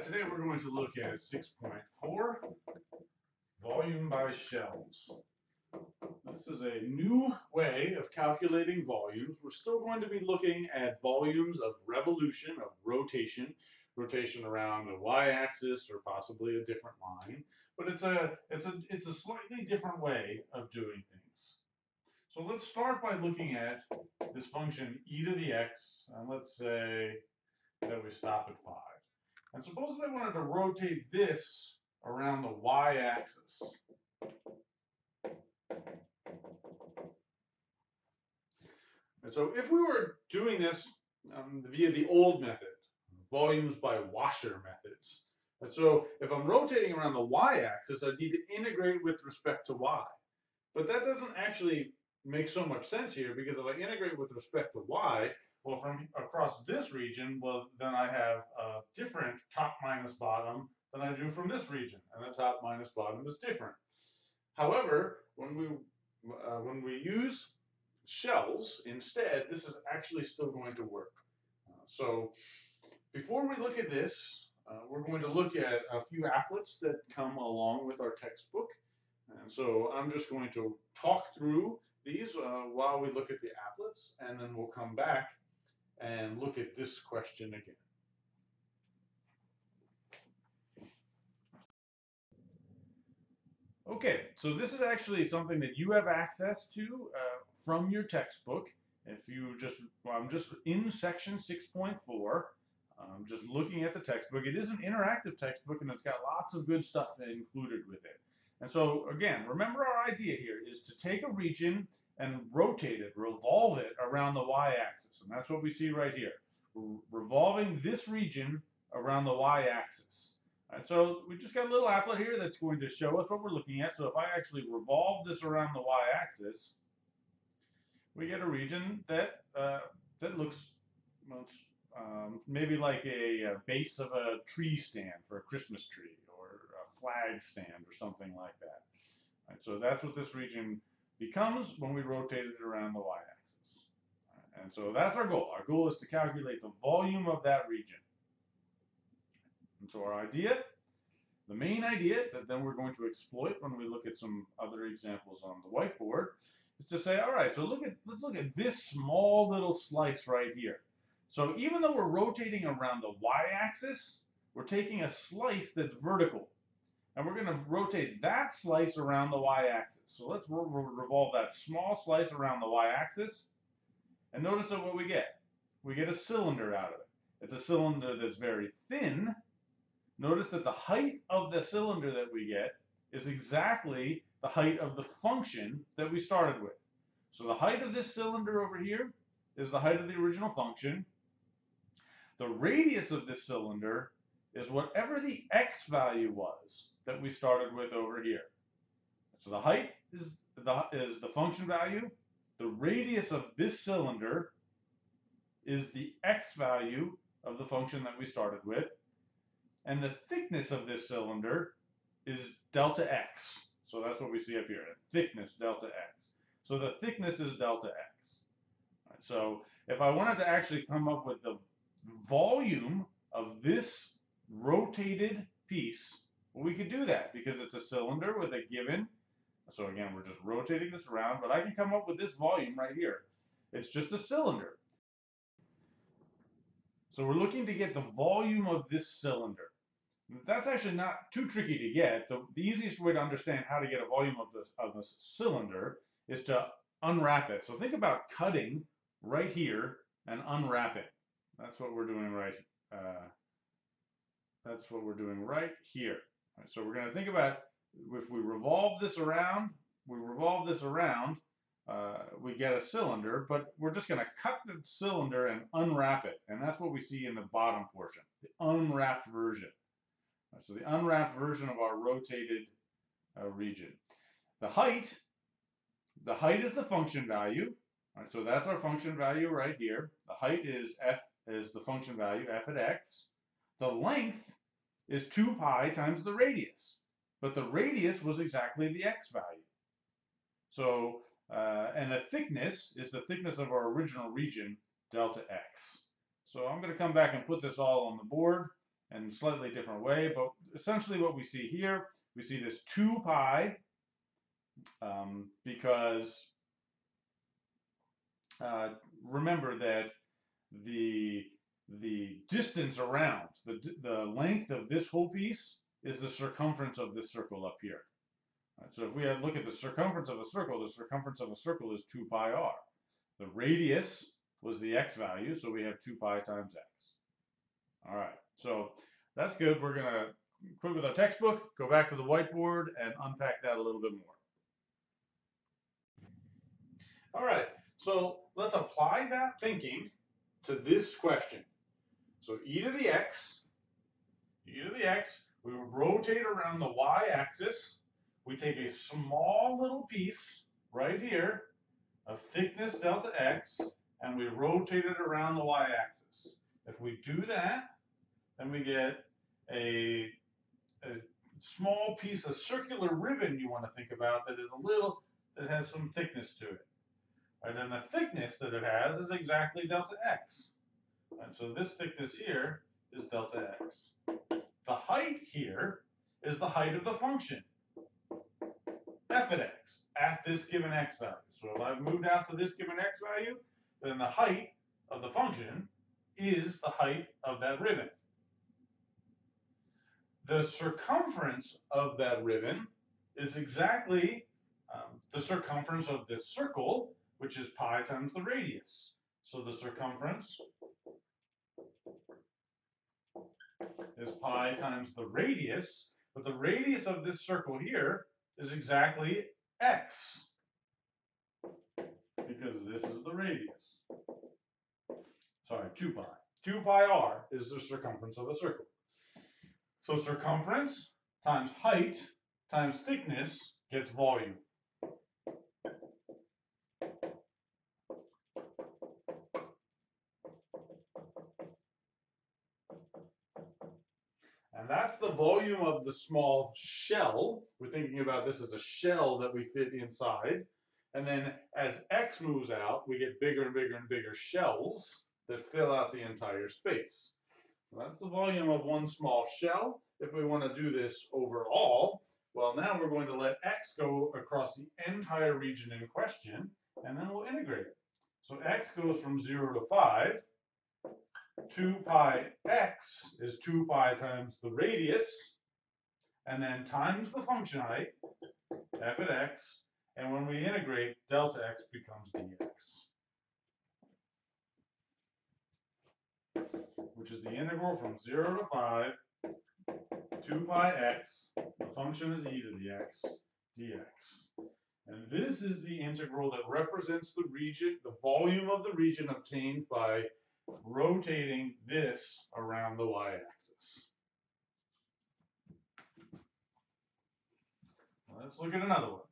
Alright, today we're going to look at 6.4, volume by shells. This is a new way of calculating volumes. We're still going to be looking at volumes of revolution, of rotation around the y-axis or possibly a different line. But it's a slightly different way of doing things. So let's start by looking at this function e to the x, and let's say that we stop at 5. And suppose I wanted to rotate this around the y-axis. And so if we were doing this via the old method, volumes by washer methods, and so if I'm rotating around the y-axis, I need to integrate with respect to y. But that doesn't actually make so much sense here, because if I integrate with respect to y, well, from across this region, well, then I have a different top minus bottom than I do from this region, and the top minus bottom is different. However, when we use shells instead, this is actually still going to work. So before we look at this, we're going to look at a few applets that come along with our textbook. And so I'm just going to talk through these while we look at the applets, and then we'll come back and look at this question again. Okay, so this is actually something that you have access to from your textbook. If you I'm just in section 6.4, just looking at the textbook. It is an interactive textbook, and it's got lots of good stuff included with it. And so again, remember our idea here is to take a region and rotate it, revolve it around the y-axis. And that's what we see right here. We're revolving this region around the y-axis. Right, so we just got a little applet here that's going to show us what we're looking at. So if I actually revolve this around the y-axis, we get a region that that looks, well, maybe like a base of a tree stand for a Christmas tree, or a flag stand or something like that. Right, so that's what this region becomes when we rotate it around the y-axis. Right, and so that's our goal. Our goal is to calculate the volume of that region. And so our idea, the main idea that then we're going to exploit when we look at some other examples on the whiteboard, is to say, all right, so let's look at this small little slice right here. So even though we're rotating around the y-axis, we're taking a slice that's vertical. And we're going to rotate that slice around the y-axis. So let's revolve that small slice around the y-axis. And notice that what we get. We get a cylinder out of it. It's a cylinder that's very thin. Notice that the height of the cylinder that we get is exactly the height of the function that we started with. So the height of this cylinder over here is the height of the original function. The radius of this cylinder is whatever the x value was that we started with over here. So the height is the function value. The radius of this cylinder is the x value of the function that we started with. And the thickness of this cylinder is delta x. So that's what we see up here, thickness delta x. So the thickness is delta x. Right, so if I wanted to actually come up with the volume of this rotated piece, well, we could do that because it's a cylinder with a given. So again, we're just rotating this around, but I can come up with this volume right here. It's just a cylinder. So we're looking to get the volume of this cylinder. That's actually not too tricky to get. The easiest way to understand how to get a volume of this cylinder is to unwrap it. So think about cutting right here and unwrapping. That's what we're doing right. That's what we're doing right here. Right, so we're going to think about if we revolve this around, we get a cylinder, but we're just going to cut the cylinder and unwrap it. And that's what we see in the bottom portion, the unwrapped version. Right, so the unwrapped version of our rotated region. The height is the function value. Right, so that's our function value right here. The height is the function value, f at x. The length is 2 pi times the radius. But the radius was exactly the x value. So, and the thickness is the thickness of our original region, delta x. So I'm going to come back and put this all on the board. and slightly different way, but essentially what we see here, we see this 2 pi because remember that the distance around, the length of this whole piece is the circumference of this circle up here. Right, so if we look at the circumference of a circle is 2 pi r. The radius was the x value, so we have 2 pi times x. All right, so that's good. We're going to quit with our textbook, go back to the whiteboard, and unpack that a little bit more. All right, so let's apply that thinking to this question. So e to the x, we would rotate around the y-axis. We take a small little piece right here of thickness delta x, and we rotate it around the y-axis. If we do that, then we get a small piece of circular ribbon you want to think about that has some thickness to it. Right, and the thickness that it has is exactly delta x. And so this thickness here is delta x. The height here is the height of the function, f at x, at this given x value. So if I've moved out to this given x value, then the height of the function is the height of that ribbon. The circumference of that ribbon is exactly the circumference of this circle, which is pi times the radius. So the circumference is pi times the radius, but the radius of this circle here is exactly x, because this is the radius. Sorry, 2 pi. 2 pi r is the circumference of a circle. So circumference times height times thickness gets volume. And that's the volume of the small shell. We're thinking about this as a shell that we fit inside. And then as x moves out, we get bigger and bigger and bigger shells that fill out the entire space. So that's the volume of one small shell. If we want to do this overall, well, now we're going to let x go across the entire region in question, and then we'll integrate it. So x goes from 0 to 5. 2 pi x is 2 pi times the radius, and then times the function height, f at x, and when we integrate, delta x becomes dx, which is the integral from 0 to 5, 2 pi x, the function is e to the x, dx. And this is the integral that represents the region, the volume of the region obtained by rotating this around the y-axis. Let's look at another one.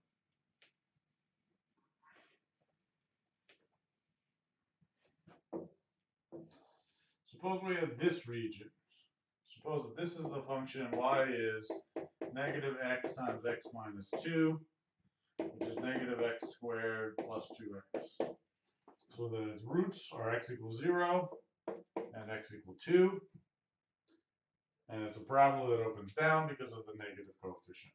Suppose we have this region. Suppose that this is the function y is negative x times x minus 2, which is negative x squared plus 2x. So that its roots are x equals 0 and x equals 2. And it's a parabola that opens down because of the negative coefficient.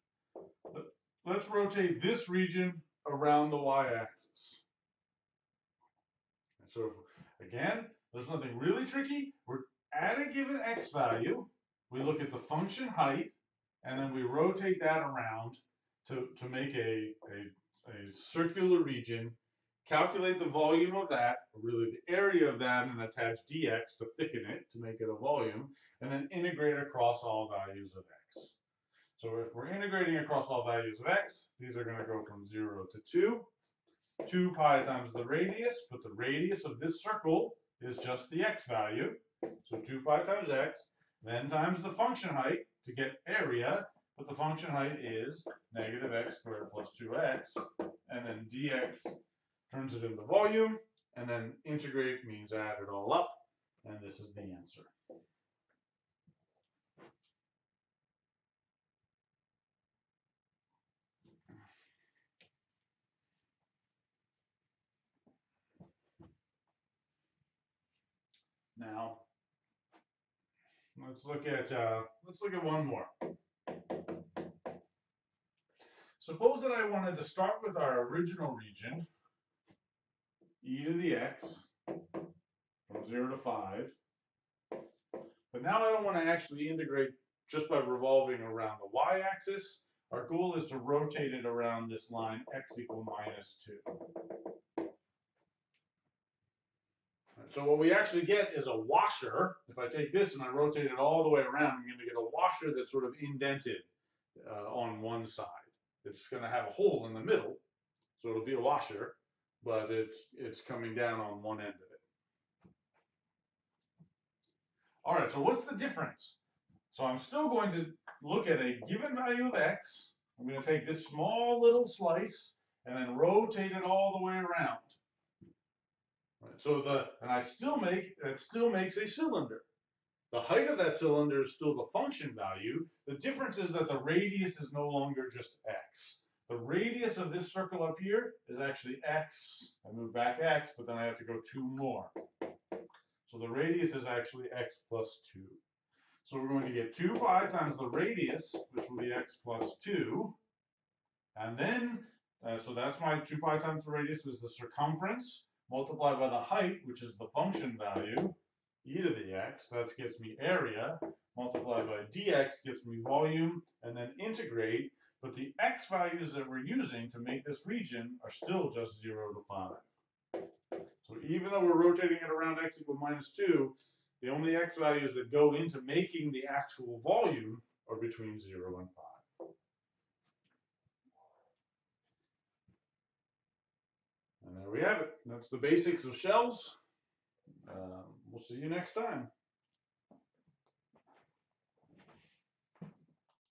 Let's rotate this region around the y-axis. And so again, there's nothing really tricky. We're at a given x value. We look at the function height, and then we rotate that around to make a circular region. Calculate the volume of that, really the area of that, and attach dx to thicken it to make it a volume, and then integrate across all values of x. So if we're integrating across all values of x, these are going to go from 0 to 2. 2 pi times the radius, but the radius of this circle is just the x value. So 2 pi times x, then times the function height to get area, but the function height is negative x squared plus 2x, and then dx turns it into volume, and then integrate means add it all up, and this is the answer. Now, let's look at one more. Suppose that I wanted to start with our original region, e to the x, from 0 to 5. But now I don't want to actually integrate just by revolving around the y-axis. Our goal is to rotate it around this line x equal minus 2. So what we actually get is a washer. If I take this and I rotate it all the way around, I'm going to get a washer that's sort of indented on one side. It's going to have a hole in the middle, so it'll be a washer, but it's coming down on one end of it. All right, so what's the difference? So I'm still going to look at a given value of x. I'm going to take this small little slice and then rotate it all the way around. Right, so it still makes a cylinder. The height of that cylinder is still the function value. The difference is that the radius is no longer just x. The radius of this circle up here is actually x. I move back x, but then I have to go 2 more. So the radius is actually x plus 2. So we're going to get 2 pi times the radius, which will be x plus 2. And then, so that's my 2 pi times the radius is the circumference, multiplied by the height, which is the function value, e to the x. That gets me area, multiplied by dx gets me volume, and then integrate. But the x values that we're using to make this region are still just 0 to 5. So even though we're rotating it around x equal minus 2, the only x values that go into making the actual volume are between 0 and 5. And there we have it. That's the basics of shells. We'll see you next time.